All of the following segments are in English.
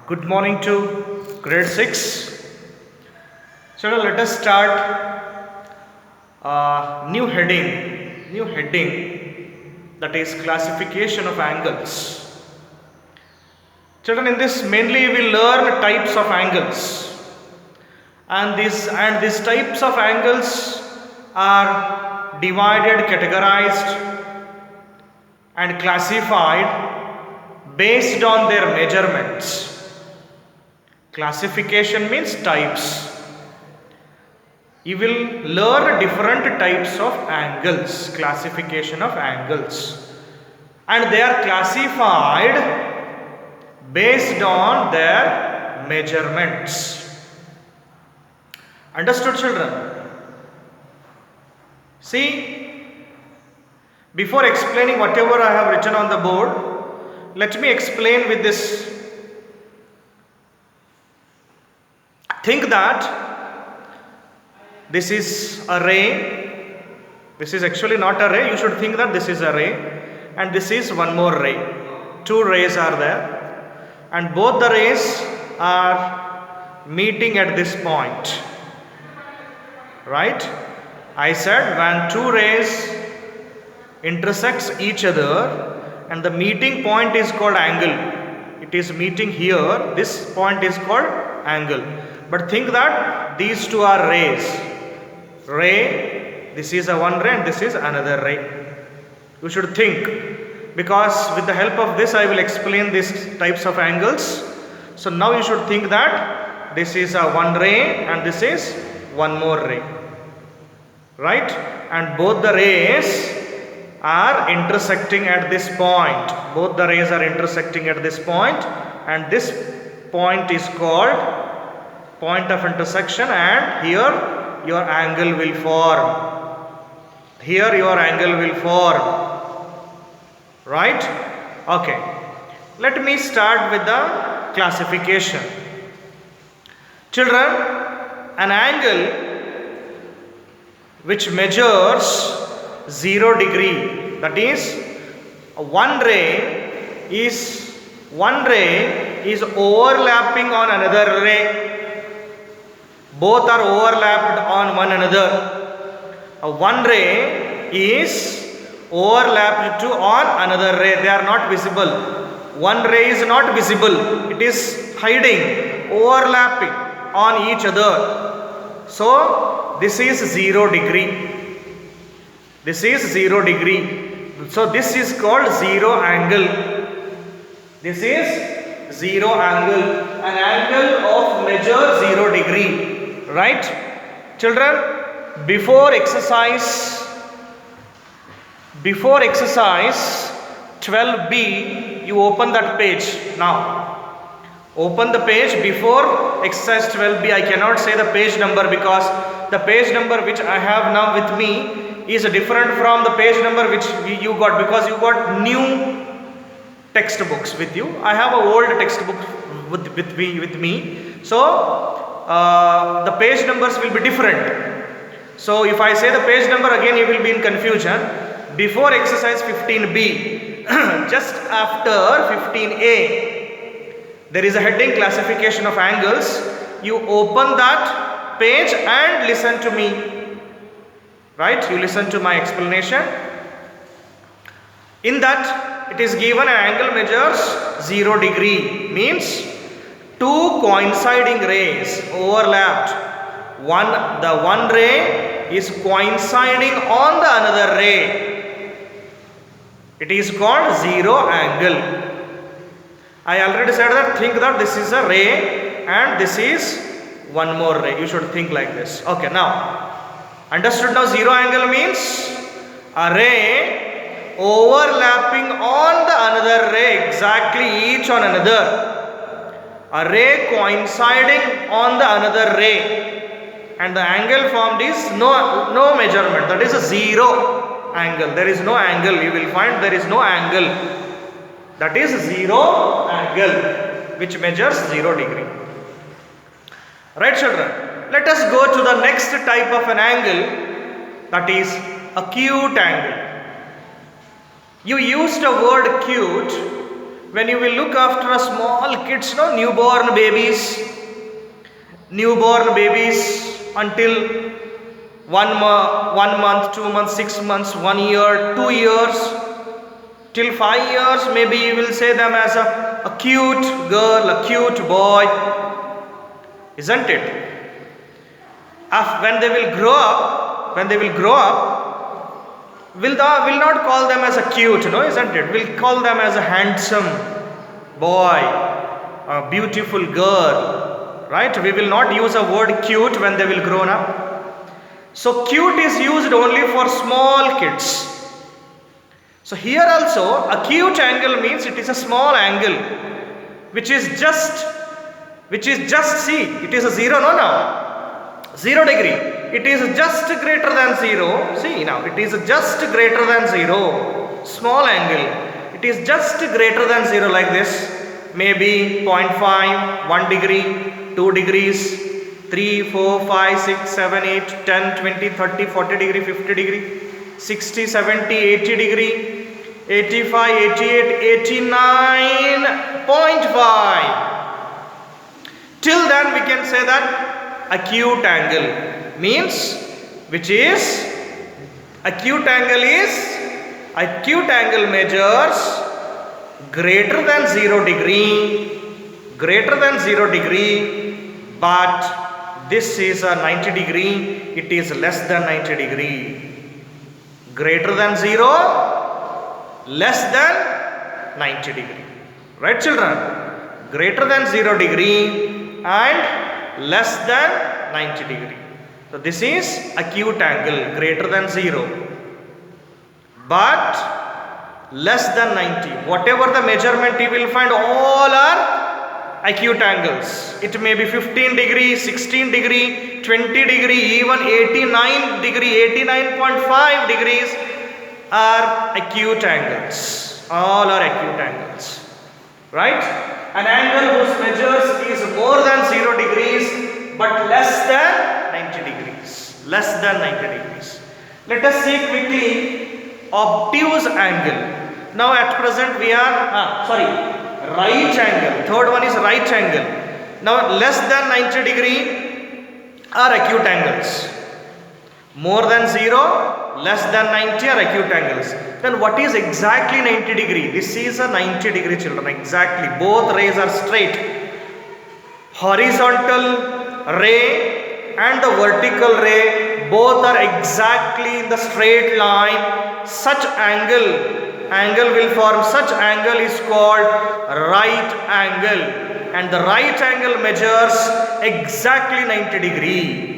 Good morning to grade 6. Children, let us start new heading that is classification of angles. Children, in this mainly we learn types of angles, and these types of angles are divided, categorized and classified based on their measurements. Classification means types. You will learn different types of angles, classification of angles, and they are classified based on their measurements. Understood, children? See, before explaining whatever I have written on the board, let me explain with this. Think that this is a ray. This is actually not a ray. You should think that this is a ray, and this is one more ray. Two rays are there, and both the rays are meeting at this point. Right? I said when two rays intersects each other, and the meeting point is called angle. It is meeting here. This point is called angle. But think that these two are rays. Ray, this is a one ray and this is another ray. You should think, because with the help of this I will explain these types of angles. So now you should think that this is a one ray and this is one more ray. Right? And both the rays are intersecting at this point. Both the rays are intersecting at this point, and this point is called point of intersection, and here your angle will form. Here your angle will form. Right? Okay. Let me start with the classification. Children, an angle which measures 0 degree, that is one ray is overlapping on another ray. Both are overlapped on one another. One ray is overlapped on another ray. They are not visible. One ray is not visible. It is hiding, overlapping on each other. So this is 0 degree. This is 0 degree. So this is called 0 angle. This is 0 angle. An angle of measure 0 degree. Right? Children, before exercise 12b, you open that page now. Open the page before exercise 12b. I cannot say the page number because the page number which I have now with me is different from the page number which you got, because you got new textbooks with you. I have an old textbook with me. So the page numbers will be different. So if I say the page number again, you will be in confusion. Before exercise 15b, just after 15a, there is a heading classification of angles. You open that page and listen to me. Right? You listen to my explanation. In that, it is given an angle measures 0 degree, means two coinciding rays overlapped. The one ray is coinciding on the another ray. It is called 0 angle. I already said that. Think that this is a ray and this is one more ray. You should think like this. Okay, now understood now? 0 angle means a ray overlapping on the another ray, exactly each on another. A ray coinciding on the another ray, and the angle formed is no measurement. That is a 0 angle. There is no angle. You will find there is no angle. That is 0 angle which measures 0 degree. Right, children? Let us go to the next type of an angle, that is acute angle. You used the word acute when you will look after a small kids, no, newborn babies until 1 month, 2 months, 6 months, 1 year, 2 years, till 5 years, maybe you will say them as a cute girl, a cute boy, isn't it? When they will grow up, will not call them as a cute, no, isn't it? We'll call them as a handsome boy, a beautiful girl, right? We will not use a word cute when they will grow up. So cute is used only for small kids. So here also acute angle means it is a small angle which is just see, it is a 0, no, now 0 degree, it is just greater than 0. See now, it is just greater than 0, small angle, it is just greater than 0 like this, maybe 0.5, 1 degree, 2 degrees, 3, 4, 5, 6, 7, 8, 10, 20, 30, 40 degree, 50 degree, 60, 70, 80 degree, 85, 88, 89.5. Till then we can say that acute angle means, acute angle measures greater than 0 degree, but this is a 90 degree, it is less than 90 degree. Greater than 0, less than 90 degree. Right, children? Greater than 0 degree and less than 90 degree. So this is acute angle, greater than 0 but less than 90. Whatever the measurement you will find, all are acute angles. It may be 15 degree, 16 degree, 20 degree, even 89 degree, 89.5 degrees are acute angles. All are acute angles. Right? An angle whose measures is more than 0 degrees but less than 90 degrees. Less than 90 degrees. Let us see quickly obtuse angle. Now at present we are, right angle. Third one is right angle. Now less than 90 degree are acute angles. More than 0, less than 90 are acute angles. Then what is exactly 90 degree? This is a 90 degree, children. Exactly. Both rays are straight. Horizontal ray and the vertical ray both are exactly in the straight line. Such angle will form, such angle is called right angle, and the right angle measures exactly 90 degree.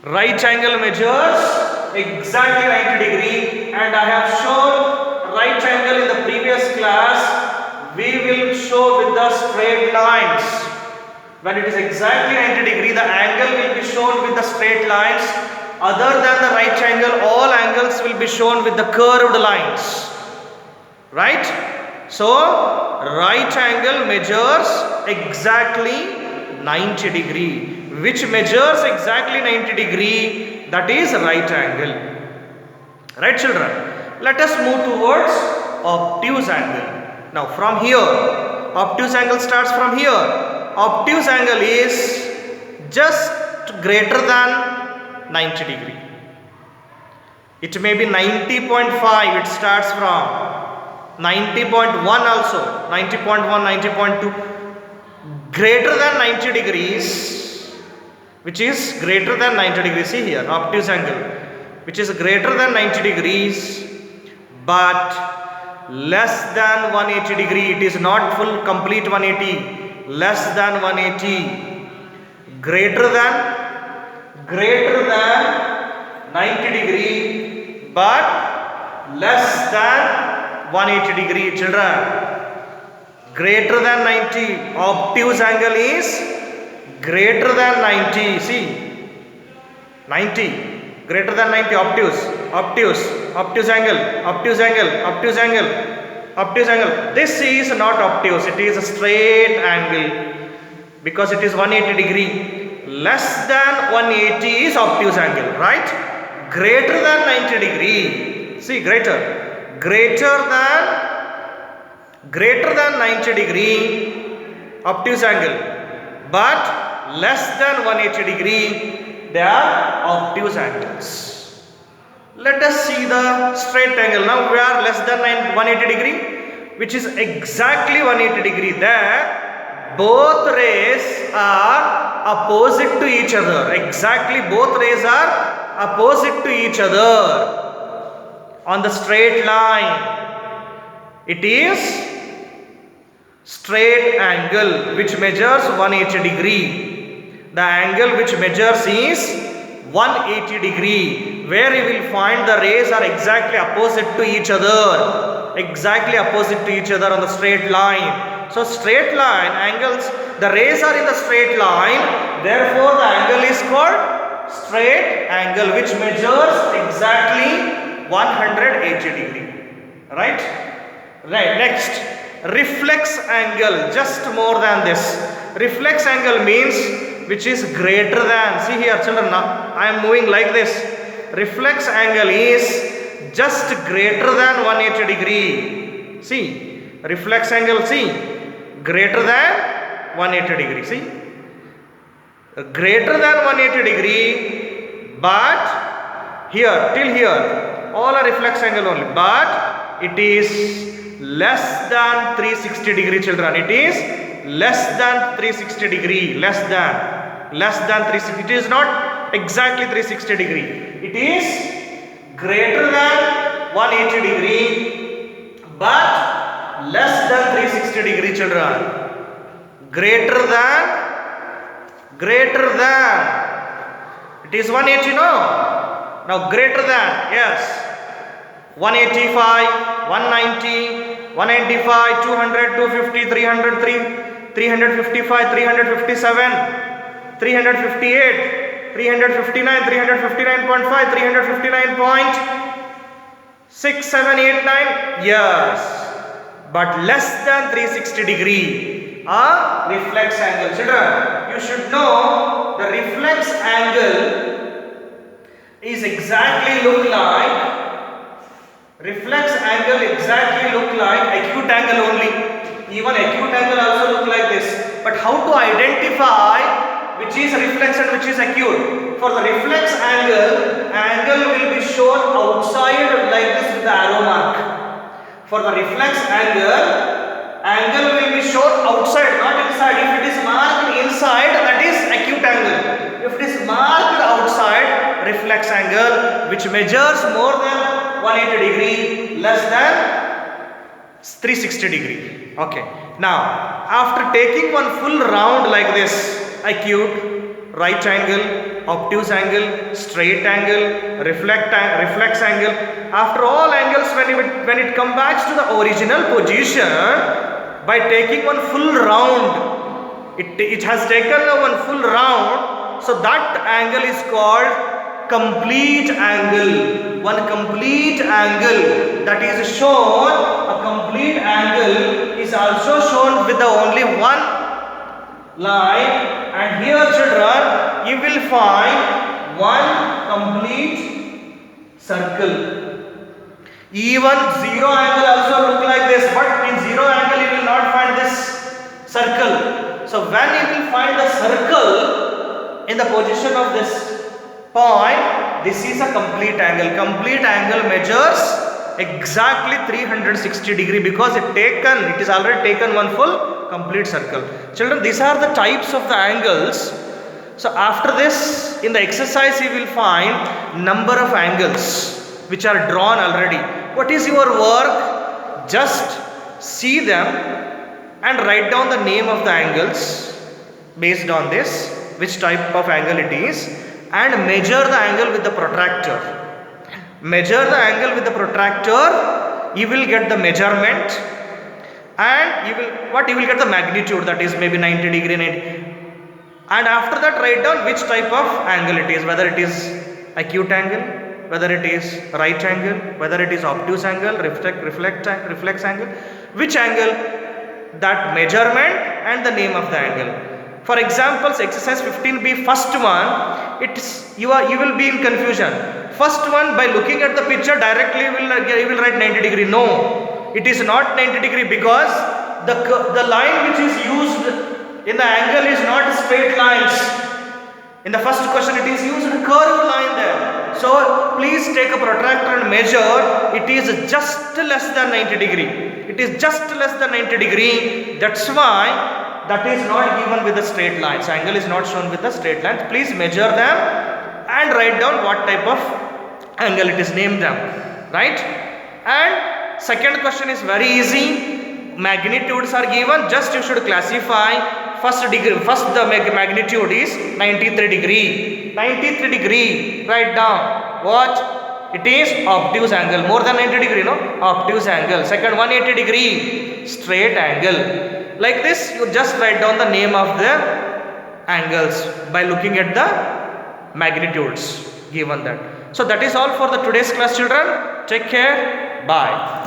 Right angle measures exactly 90 degree, and I have shown right angle in the previous class. We will show with the straight lines. When it is exactly 90 degree, the angle will be shown with the straight lines. Other than the right angle, all angles will be shown with the curved lines. Right? So, right angle measures exactly 90 degree. Which measures exactly 90 degree, that is right angle. Right, children? Let us move towards obtuse angle. Now from here, obtuse angle starts from here. Obtuse angle is just greater than 90 degree. It may be 90.5, it starts from 90.1 also, 90.1, 90.2, greater than 90 degrees, which is greater than 90 degrees. See here, obtuse angle, which is greater than 90 degrees but less than 180 degree. It is not full complete 180, less than 180, greater than 90 degree but less than 180 degree, children. Greater than 90, obtuse angle is greater than 90. See, 90, greater than 90, obtuse angle. This is not obtuse, it is a straight angle because it is 180 degree. Less than 180 is obtuse angle, right? Greater than 90 degree. See, greater than greater than 90 degree obtuse angle, but less than 180 degree, they are obtuse angles. Let us see the straight angle. Now we are less than 180 degree, which is exactly 180 degree. There both rays are opposite to each other. Exactly both rays are opposite to each other on the straight line. It is straight angle which measures 180 degree. The angle which measures is 180 degree, where you will find the rays are exactly opposite to each other. Exactly opposite to each other on the straight line. So straight line angles, the rays are in the straight line, therefore the angle is called straight angle which measures exactly 180 degree. Right? Right. Next, reflex angle, just more than this. Reflex angle means which is greater than, see here children, now I am moving like this. Reflex angle is just greater than 180 degree. See, reflex angle, see, greater than 180 degree. See, greater than 180 degree, but here till here all are reflex angle only, but it is less than 360 degree children. It is less than 360 degree, less than 360. It is not exactly 360 degree. It is greater than 180 degree, but less than 360 degree children. Greater than, it is 180, no? Now greater than, yes, 185, 190, 195, 200, 250, 300, 355, 357, 358, 359, 359.5, 359.6789, yes, but less than 360 degree reflex angle. Children, you should know the reflex angle is exactly look like acute angle only. Even acute angle also look like this. But how to identify which is reflex and which is acute? For the reflex angle will be shown outside like this with the arrow mark. For the reflex angle will be shown outside, not inside. If it is marked inside, that is acute angle. If it is marked outside, reflex angle which measures more than 180 degree, less than 360 degree. Okay. Now, after taking one full round like this, acute, right angle, obtuse angle, straight angle, reflex angle, after all angles, when it comes back to the original position, by taking one full round, it has taken one full round, so that angle is called complete angle. One complete angle that is shown, a complete angle is also shown with the only one line, and here children you will find one complete circle. Even zero angle also look like this, but in zero angle you will not find this circle. So when you will find the circle in the position of this point, this is a complete angle. Complete angle measures exactly 360 degree because it is already taken one full complete circle. Children, these are the types of the angles. So after this, in the exercise you will find number of angles which are drawn already. What is your work? Just see them and write down the name of the angles based on this, which type of angle it is, and measure the angle with the protractor. Measure the angle with the protractor, you will get the measurement, and you will get the magnitude, that is maybe 90 degree, 90. And after that write down which type of angle it is, whether it is acute angle, whether it is right angle, whether it is obtuse angle, reflex angle, which angle, that measurement and the name of the angle. For examples, exercise 15b, first one, you will be in confusion. First one, by looking at the picture directly you will write 90 degree. No, it is not 90 degree because the line which is used in the angle is not straight lines. In the first question it is used curved line there. So please take a protractor and measure. It is just less than 90 degree. It is just less than 90 degree. That's why that is not given with the straight lines. Angle is not shown with the straight lines. Please measure them and write down what type of angle it is, name them, right? And second question is very easy. Magnitudes are given, just you should classify. First the magnitude is 93 degree. 93 degree, write down. What? It is obtuse angle, more than 90 degree, no? Obtuse angle. Second, 180 degree, straight angle. Like this, you just write down the name of the angles by looking at the magnitudes given that. So that is all for the today's class, children. Take care. Bye.